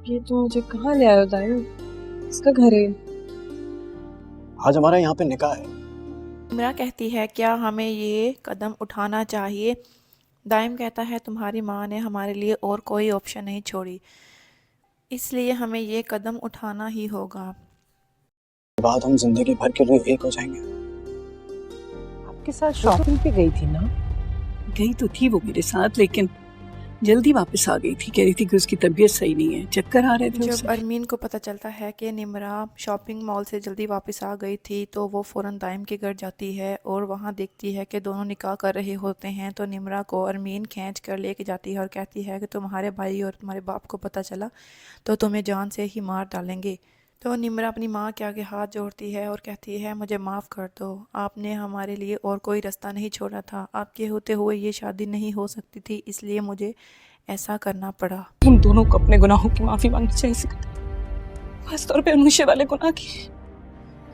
ये तो मुझे कहाँ ले आयो दायू? इसका घर है। आज हमारा यहाँ पे निकाह है। निम्रा कहती है क्या हमें ये कदम उठाना चाहिए। दाइम कहता है तुम्हारी माँ ने हमारे लिए और कोई ऑप्शन नहीं छोड़ी, इसलिए हमें ये कदम उठाना ही होगा। बाद हम जिंदगी भर के लिए एक हो जाएंगे। आपके साथ शॉपिंग पे गई थी ना? गई तो थी वो मेरे साथ, लेकिन जल्दी वापस आ गई थी। कह रही थी कि उसकी तबीयत सही नहीं है, चक्कर आ रहे थे जब उसे। अरमीन को पता चलता है कि निम्रा शॉपिंग मॉल से जल्दी वापस आ गई थी तो वो फ़ौरन दाइम के घर जाती है और वहाँ देखती है कि दोनों निकाह कर रहे होते हैं। तो निम्रा को अरमीन खींच कर लेके जाती है और कहती है कि तुम्हारे भाई और तुम्हारे बाप को पता चला तो तुम्हें जान से ही मार डालेंगे। तो निम्रा अपनी माँ के आगे हाथ जोड़ती है और कहती है मुझे माफ़ कर दो, आपने हमारे लिए और कोई रास्ता नहीं छोड़ा था, आपके होते हुए ये शादी नहीं हो सकती थी, इसलिए मुझे ऐसा करना पड़ा। हम दोनों को अपने गुनाहों की माफी मांगनी चाहिए सिकंदर, खासतौर पे अनुष्य वाले गुनाह की।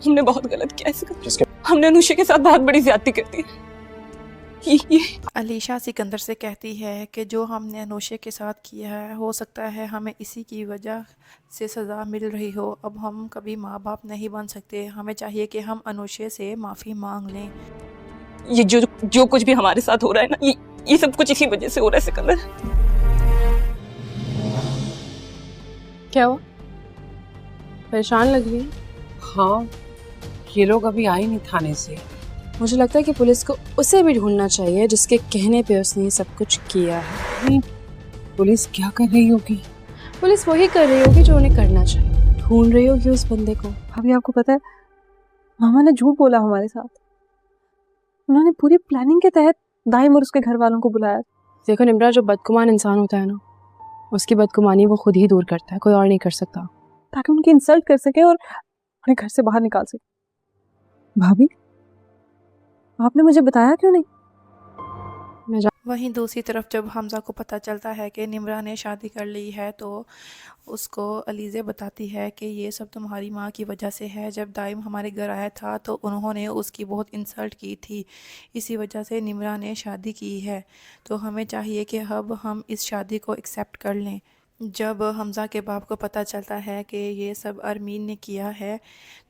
हमने बहुत गलत किया है सिकंदर, हमने अनुष्य के साथ बहुत बड़ी ज्यादती कर दी। ये अलीशा सिकंदर से कहती है कि जो हमने अनुष्य के साथ किया है हो सकता है हमें इसी की वजह से सज़ा मिल रही हो। अब हम कभी माँ बाप नहीं बन सकते, हमें चाहिए कि हम अनुष्य से माफ़ी मांग लें। ये जो कुछ भी हमारे साथ हो रहा है ना, ये सब कुछ इसी वजह से हो रहा है सिकंदर। क्या हुआ? परेशान लग रही है? हाँ, ये लोग अभी आए नहीं थाने से। मुझे लगता है कि पुलिस को उसे भी ढूंढना चाहिए जिसके कहने पे उसने ये सब कुछ किया है। पुलिस क्या कर रही होगी? पुलिस वही कर रही होगी जो उन्हें करना चाहिए, ढूंढ रही होगी उस बंदे को। अभी आपको पता है मामा ने झूठ बोला हमारे साथ। उन्होंने पूरी प्लानिंग के तहत दाइम और उसके घर वालों को बुलाया। देखो निम्रा, जो बदगुमान इंसान होता है ना, उसकी बदगुमानी वो खुद ही दूर करता है, कोई और नहीं कर सकता। ताकि उनकी इंसल्ट कर सके और उन्हें घर से बाहर निकाल सके। भाभी, आपने मुझे बताया क्यों नहीं? वहीं दूसरी तरफ जब हमज़ा को पता चलता है कि निम्रा ने शादी कर ली है तो उसको अलीज़े बताती है कि ये सब तुम्हारी माँ की वजह से है। जब दाइम हमारे घर आया था तो उन्होंने उसकी बहुत इंसल्ट की थी, इसी वजह से निम्रा ने शादी की है। तो हमें चाहिए कि अब हम इस शादी को एक्सेप्ट कर लें। जब हमज़ा के बाप को पता चलता है कि ये सब अरमीन ने किया है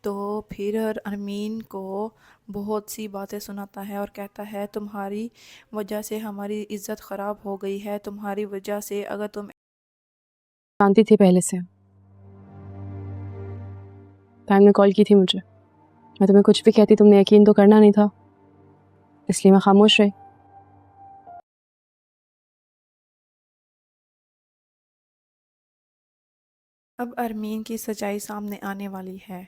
तो फिर अरमीन को बहुत सी बातें सुनाता है और कहता है तुम्हारी वजह से हमारी इज़्ज़त ख़राब हो गई है, तुम्हारी वजह से अगर तुम जानती थी पहले से। टाइम ने कॉल की थी मुझे, मैं तुम्हें कुछ भी कहती तुमने यकीन तो करना नहीं था, इसलिए मैं खामोश रही। अब अरमीन की सच्चाई सामने आने वाली है।